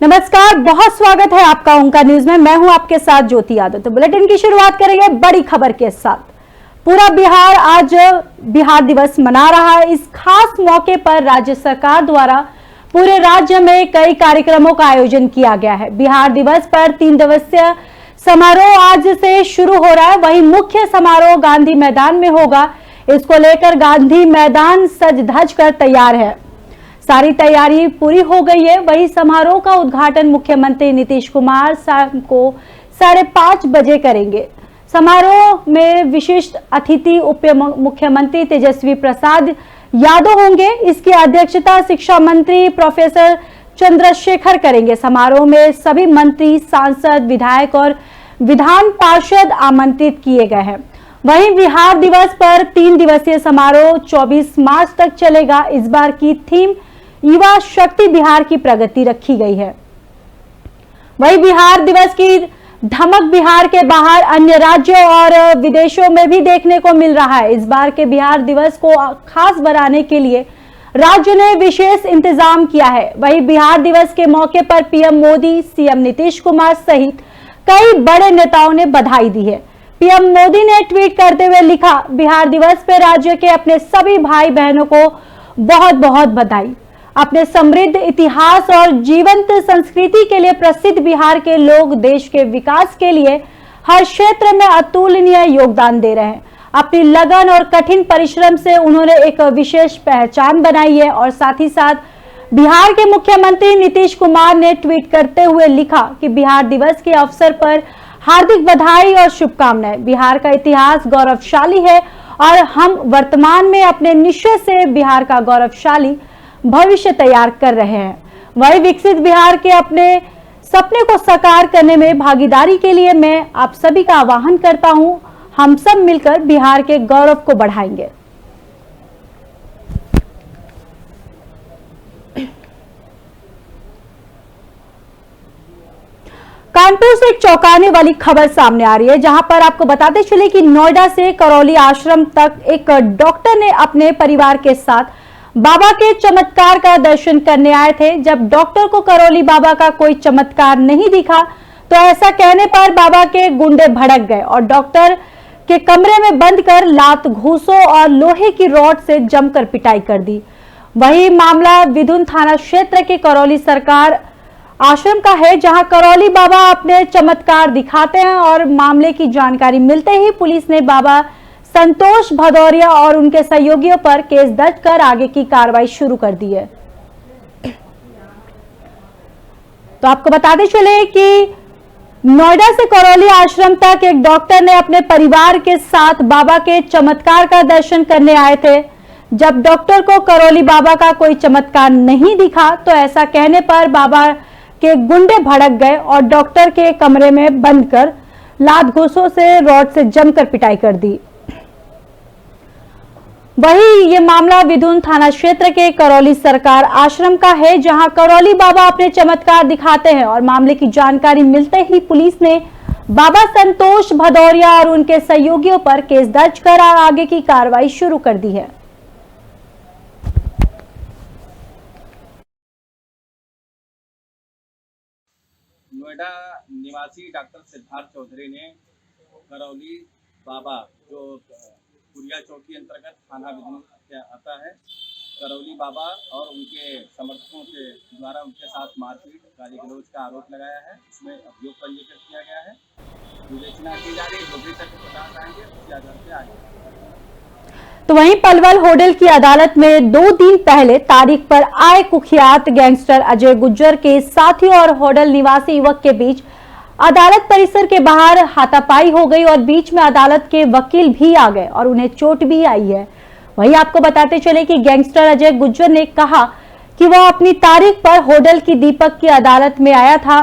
नमस्कार, बहुत स्वागत है आपका ओंकार न्यूज में। मैं हूं आपके साथ ज्योति यादव। तो बुलेटिन की शुरुआत करेंगे बड़ी खबर के साथ। पूरा बिहार आज बिहार दिवस मना रहा है। इस खास मौके पर राज्य सरकार द्वारा पूरे राज्य में कई कार्यक्रमों का आयोजन किया गया है। बिहार दिवस पर 3 दिवसीय समारोह आज से शुरू हो रहा है। वहीं मुख्य समारोह गांधी मैदान में होगा। इसको लेकर गांधी मैदान सज धज कर तैयार है। सारी तैयारी पूरी हो गई है। वही समारोह का उद्घाटन मुख्यमंत्री नीतीश कुमार शाम को 5:30 बजे करेंगे। समारोह में विशिष्ट अतिथि उप मुख्यमंत्री तेजस्वी प्रसाद यादव होंगे। इसकी अध्यक्षता शिक्षा मंत्री प्रोफेसर चंद्रशेखर करेंगे। समारोह में सभी मंत्री, सांसद, विधायक और विधान पार्षद आमंत्रित किए गए हैं। वहीं बिहार दिवस पर 3 दिवसीय समारोह 24 मार्च तक चलेगा। इस बार की थीम युवा शक्ति बिहार की प्रगति रखी गई है। वही बिहार दिवस की धमक बिहार के बाहर अन्य राज्यों और विदेशों में भी देखने को मिल रहा है। इस बार के बिहार दिवस को खास बनाने के लिए राज्य ने विशेष इंतजाम किया है। वही बिहार दिवस के मौके पर पीएम मोदी, सीएम नीतीश कुमार सहित कई बड़े नेताओं ने बधाई दी है। पीएम मोदी ने ट्वीट करते हुए लिखा, बिहार दिवस पर राज्य के अपने सभी भाई बहनों को बहुत बहुत बधाई। अपने समृद्ध इतिहास और जीवंत संस्कृति के लिए प्रसिद्ध बिहार के लोग देश के विकास के लिए हर क्षेत्र में अतुलनीय योगदान दे रहे हैं। अपनी लगन और कठिन परिश्रम से उन्होंने एक विशेष पहचान बनाई है। और साथ ही साथ बिहार के मुख्यमंत्री नीतीश कुमार ने ट्वीट करते हुए लिखा कि बिहार दिवस के अवसर पर हार्दिक बधाई और शुभकामनाएं। बिहार का इतिहास गौरवशाली है और हम वर्तमान में अपने निश्चय से बिहार का गौरवशाली भविष्य तैयार कर रहे हैं। वही विकसित बिहार के अपने सपने को साकार करने में भागीदारी के लिए मैं आप सभी का आह्वान करता हूं। हम सब मिलकर बिहार के गौरव को बढ़ाएंगे। कानपुर से एक चौंकाने वाली खबर सामने आ रही है, जहां पर आपको बताते चले कि नोएडा से करौली आश्रम तक एक डॉक्टर ने अपने परिवार के साथ बाबा के चमत्कार का दर्शन करने आए थे। जब डॉक्टर को करौली बाबा का कोई चमत्कार नहीं दिखा तो ऐसा कहने पर बाबा के गुंडे भड़क गए और डॉक्टर के कमरे में बंद कर लात, घूंसों और लोहे की रॉड से जमकर पिटाई कर दी। वही मामला विधुन थाना क्षेत्र के करौली सरकार आश्रम का है, जहां करौली बाबा अपने चमत्कार दिखाते हैं। और मामले की जानकारी मिलते ही पुलिस ने बाबा संतोष भदौरिया और उनके सहयोगियों पर केस दर्ज कर आगे की कार्रवाई शुरू कर दी है। तो आपको बताते चले कि नोएडा से करौली आश्रम तक एक डॉक्टर ने अपने परिवार के साथ बाबा के चमत्कार का दर्शन करने आए थे। जब डॉक्टर को करौली बाबा का कोई चमत्कार नहीं दिखा तो ऐसा कहने पर बाबा के गुंडे भड़क गए और डॉक्टर के कमरे में बंद कर लात, घूंसों से, रॉड से जमकर पिटाई कर दी। वही ये मामला विधुन थाना क्षेत्र के करौली सरकार आश्रम का है, जहां करौली बाबा अपने चमत्कार दिखाते हैं। और मामले की जानकारी मिलते ही पुलिस ने बाबा संतोष भदौरिया और उनके सहयोगियों पर केस दर्ज कर आगे की कार्रवाई शुरू कर दी है। नोएडा निवासी डॉक्टर सिद्धार्थ चौधरी ने करौली बाबा, जो पुरिया चौकी अंतर्गत थाना विधुन आता है, करौली बाबा और उनके समर्थकों के द्वारा उनके साथ मारपीट, गाली गलौज का आरोप लगाया है। इसमें अभियोग पंजीकृत किया गया है। विवेचना की जा रही है। डोगरी तक पता आएंगे उसके आधार पर आगे। तो वहीं पलवल होडल की अदालत में 2 दिन पहले तारीख पर आए कुख्यात गैंगस्टर अजय गुज्जर के साथियों और होडल निवासी युवक के बीच अदालत परिसर के बाहर हाथापाई हो गई और बीच में अदालत के वकील भी आ गए और उन्हें चोट भी आई है। वहीं आपको बताते चले कि गैंगस्टर अजय गुज्जर ने कहा कि वह अपनी तारीख पर होडल की दीपक की अदालत में आया था,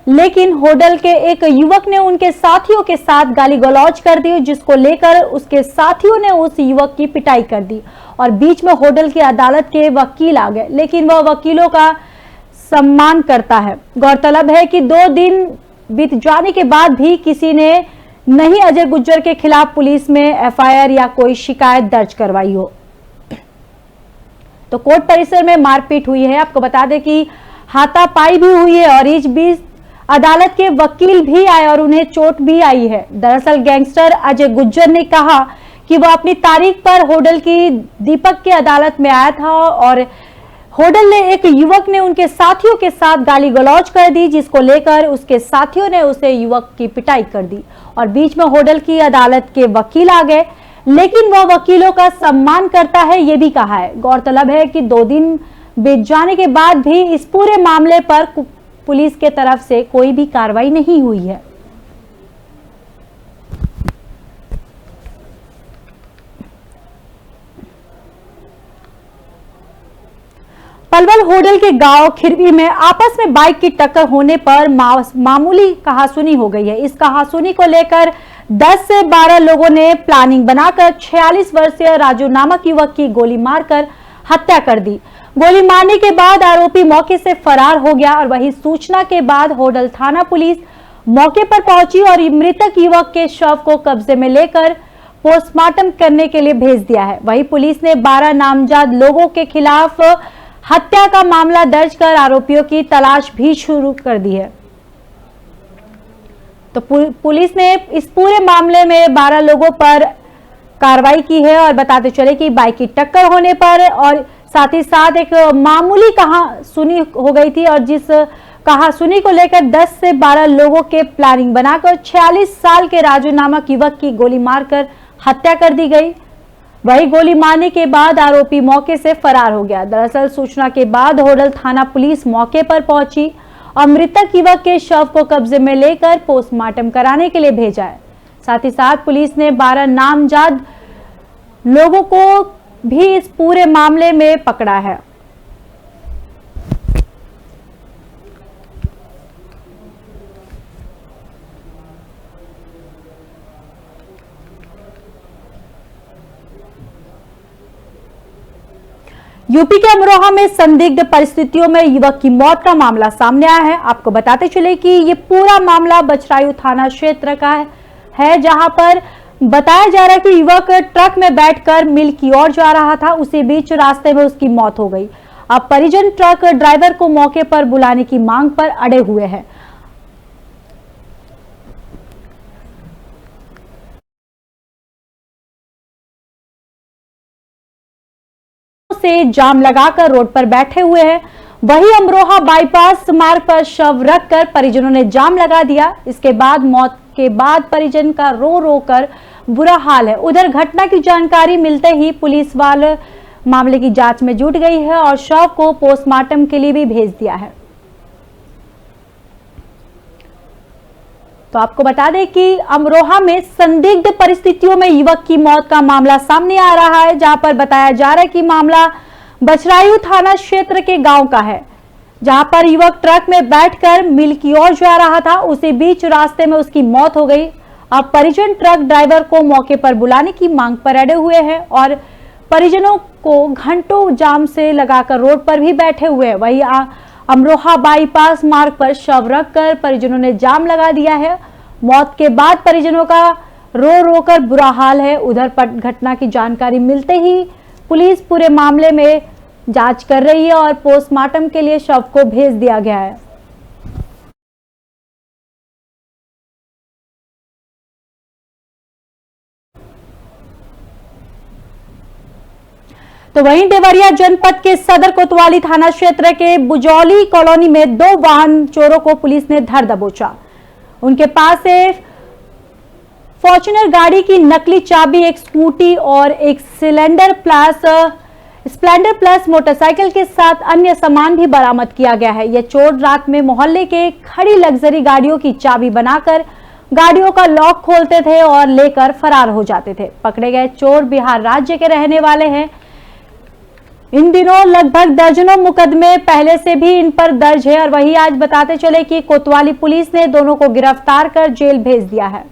लेकिन होडल के एक युवक ने उनके साथियों के साथ गाली गलौज कर दी, जिसको लेकर उसके साथियों ने उस युवक की पिटाई कर दी और बीच में होडल की अदालत के वकील आ गए, लेकिन वह वकीलों का सम्मान करता है। गौरतलब है कि 2 दिन बीत जाने के बाद भी किसी ने नहीं अजय गुज्जर के खिलाफ पुलिस में एफआईआर या कोई शिकायत दर्ज करवाई हो। तो कोर्ट परिसर में मारपीट हुई है। आपको बता दें कि हाथापाई भी हुई है और इस बीच अदालत के वकील भी आए और उन्हें चोट भी आई है। दरअसल गैंगस्टर अजय गुज्जर ने कहा कि वह अपनी तारीख पर होडल की दीपक की अदालत में आया था और होडल ने एक युवक ने उनके साथियों के साथ गाली गलौज कर दी, जिसको लेकर उसके साथियों ने उसे युवक की पिटाई कर दी और बीच में होडल की अदालत के वकील आ गए, लेकिन वह वकीलों का सम्मान करता है, ये भी कहा है। गौरतलब है कि 2 दिन बीत जाने के बाद भी इस पूरे मामले पर पुलिस के तरफ से कोई भी कार्रवाई नहीं हुई है। पलवल होडल के गांव खिरवी में आपस में बाइक की टक्कर होने पर मामूली कहासुनी हो गई है। इस कहासुनी को लेकर 10 से 12 लोगों ने प्लानिंग बनाकर 46 वर्षीय राजू नामक युवक की गोली मारकर हत्या कर दी। गोली मारने के बाद आरोपी मौके से फरार हो गया और वही सूचना के बाद होडल थाना पुलिस मौके पर पहुंची और मृतक युवक के शव को कब्जे में लेकर पोस्टमार्टम करने के लिए भेज दिया है। वही पुलिस ने 12 नामजद लोगों के खिलाफ हत्या का मामला दर्ज कर आरोपियों की तलाश भी शुरू कर दी है। तो पुलिस ने इस पूरे मामले में 12 लोगों पर कार्रवाई की है और बताते चले कि बाइक की टक्कर होने पर और साथ ही साथ एक मामूली कहासुनी हो गई थी और जिस कहासुनी को लेकर 10 से 12 लोगों के प्लानिंग बनाकर 46 साल के राजू नामक युवक की गोली मारकर हत्या कर दी गई। वही गोली मारने के बाद आरोपी मौके से फरार हो गया। दरअसल सूचना के बाद होडल थाना पुलिस मौके पर पहुंची और मृतक युवक के शव को कब्जे में लेकर पोस्टमार्टम कराने के लिए भेजा है। साथ ही साथ पुलिस ने 12 नामजद लोगों को भी इस पूरे मामले में पकड़ा है। यूपी के अमरोहा में संदिग्ध परिस्थितियों में युवक की मौत का मामला सामने आया है। आपको बताते चले कि ये पूरा मामला बछरायू थाना क्षेत्र का है, जहां पर बताया जा रहा है कि युवक ट्रक में बैठकर मिल की ओर जा रहा था, उसी बीच रास्ते में उसकी मौत हो गई। अब परिजन ट्रक ड्राइवर को मौके पर बुलाने की मांग पर अड़े हुए हैं। से जाम लगाकर रोड पर बैठे हुए हैं। वही अमरोहा बाईपास मार्ग पर शव रखकर परिजनों ने जाम लगा दिया। इसके बाद मौत के बाद परिजन का रो रो कर बुरा हाल है। उधर घटना की जानकारी मिलते ही पुलिस वाले मामले की जांच में जुट गई है और शव को पोस्टमार्टम के लिए भी भेज दिया है। तो आपको बता दें कि अमरोहा में संदिग्ध परिस्थितियों में युवक की मौत का मामला सामने आ रहा है, जहां पर बताया जा रहा है कि मामला बछरायू थाना क्षेत्र के गांव का है, जहां पर युवक ट्रक में बैठकर मिल की ओर जा रहा था, उसी बीच रास्ते में उसकी मौत हो गई। अब परिजन ट्रक ड्राइवर को मौके पर बुलाने की मांग पर अड़े हुए हैं और परिजनों को घंटों जाम से लगाकर रोड पर भी बैठे हुए हैं। वही अमरोहा बाईपास मार्ग पर शव रखकर परिजनों ने जाम लगा दिया है। मौत के बाद परिजनों का रो रो कर बुरा हाल है। उधर घटना की जानकारी मिलते ही पुलिस पूरे मामले में जांच कर रही है और पोस्टमार्टम के लिए शव को भेज दिया गया है। तो वहीं देवरिया जनपद के सदर कोतवाली थाना क्षेत्र के बुजौली कॉलोनी में 2 वाहन चोरों को पुलिस ने धर दबोचा। उनके पास से फॉर्च्यूनर गाड़ी की नकली चाबी, एक स्कूटी और एक स्प्लेंडर प्लस मोटरसाइकिल के साथ अन्य सामान भी बरामद किया गया है। यह चोर रात में मोहल्ले के खड़ी लग्जरी गाड़ियों की चाबी बनाकर गाड़ियों का लॉक खोलते थे और लेकर फरार हो जाते थे। पकड़े गए चोर बिहार राज्य के रहने वाले हैं। इन दिनों लगभग दर्जनों मुकदमे पहले से भी इन पर दर्ज है और वही आज बताते चले कि कोतवाली पुलिस ने दोनों को गिरफ्तार कर जेल भेज दिया है।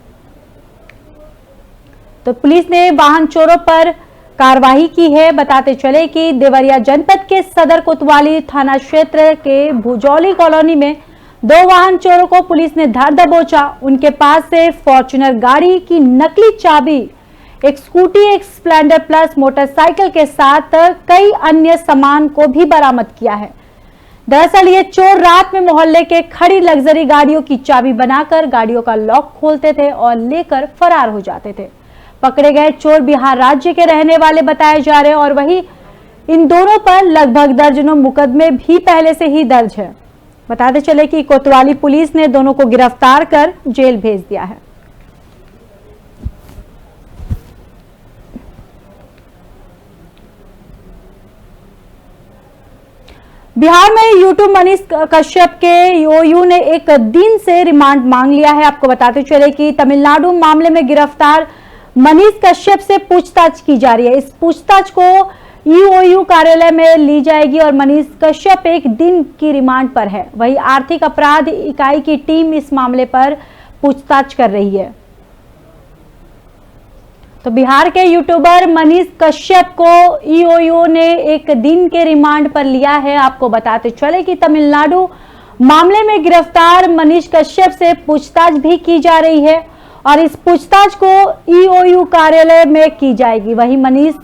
तो पुलिस ने वाहन चोरों पर कार्रवाई की है। बताते चले कि देवरिया जनपद के सदर कोतवाली थाना क्षेत्र के भुजौली कॉलोनी में 2 वाहन चोरों को पुलिस ने धर दबोचा। उनके पास से फॉर्च्यूनर गाड़ी की नकली चाबी, एक स्कूटी, एक स्प्लेंडर प्लस मोटरसाइकिल के साथ कई अन्य सामान को भी बरामद किया है। दरअसल ये चोर रात में मोहल्ले के खड़ी लग्जरी गाड़ियों की चाबी बनाकर गाड़ियों का लॉक खोलते थे और लेकर फरार हो जाते थे। पकड़े गए चोर बिहार राज्य के रहने वाले बताए जा रहे हैं और वही इन दोनों पर लगभग दर्जनों मुकदमे भी पहले से ही दर्ज है। बताते चले कि कोतवाली पुलिस ने दोनों को गिरफ्तार कर जेल भेज दिया है। बिहार में यूट्यूब मनीष कश्यप के ईओयू ने एक दिन से रिमांड मांग लिया है। आपको बताते चले कि तमिलनाडु मामले में गिरफ्तार मनीष कश्यप से पूछताछ की जा रही है। इस पूछताछ को ईओयू कार्यालय में ली जाएगी और मनीष कश्यप एक दिन की रिमांड पर है। वही आर्थिक अपराध इकाई की टीम इस मामले पर पूछताछ कर रही है। तो बिहार के यूट्यूबर मनीष कश्यप को ईओयू ने एक दिन के रिमांड पर लिया है। आपको बताते चले कि तमिलनाडु मामले में गिरफ्तार मनीष कश्यप से पूछताछ भी की जा रही है और इस पूछताछ को ईओयू कार्यालय में की जाएगी। वही मनीष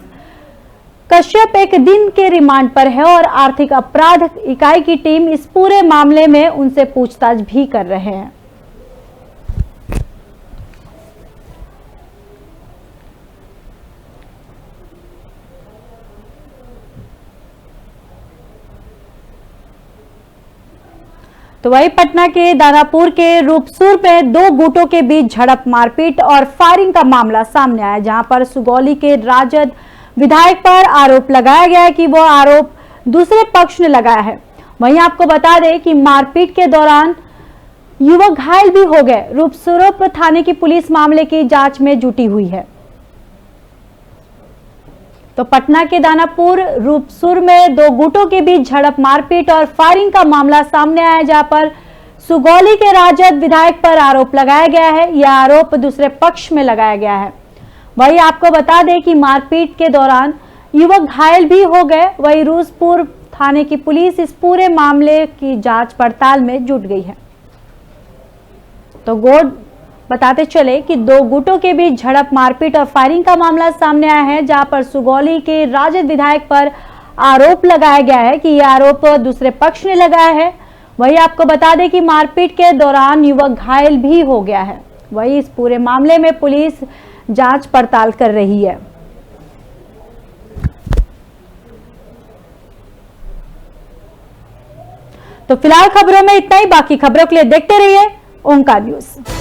कश्यप एक दिन के रिमांड पर है और आर्थिक अपराध इकाई की टीम इस पूरे मामले में उनसे पूछताछ भी कर रहे हैं। तो वही पटना के दानापुर के रूपसुर में दो गुटों के बीच झड़प, मारपीट और फायरिंग का मामला सामने आया, जहां पर सुगौली के राजद विधायक पर आरोप लगाया गया है कि वो आरोप दूसरे पक्ष ने लगाया है। वहीं आपको बता दें कि मारपीट के दौरान युवक घायल भी हो गए। रूपसुर थाने की पुलिस मामले की जांच में जुटी हुई है। तो पटना के दानापुर रूपसुर में दो गुटों के बीच झड़प, मारपीट और फायरिंग का मामला सामने आया, जहां पर सुगौली के राजद विधायक पर आरोप लगाया गया है। यह आरोप दूसरे पक्ष में लगाया गया है। वही आपको बता दें कि मारपीट के दौरान युवक घायल भी हो गए। वही रूपसुर थाने की पुलिस इस पूरे मामले की जांच पड़ताल में जुट गई है। तो बताते चले कि दो गुटों के बीच झड़प, मारपीट और फायरिंग का मामला सामने आया है, जहां पर सुगौली के राजद विधायक पर आरोप लगाया गया है कि यह आरोप दूसरे पक्ष ने लगाया है। वही आपको बता दें कि मारपीट के दौरान युवक घायल भी हो गया है। वही इस पूरे मामले में पुलिस जांच पड़ताल कर रही है। तो फिलहाल खबरों में इतना ही। बाकी खबरों के लिए देखते रहिए ओंकार न्यूज।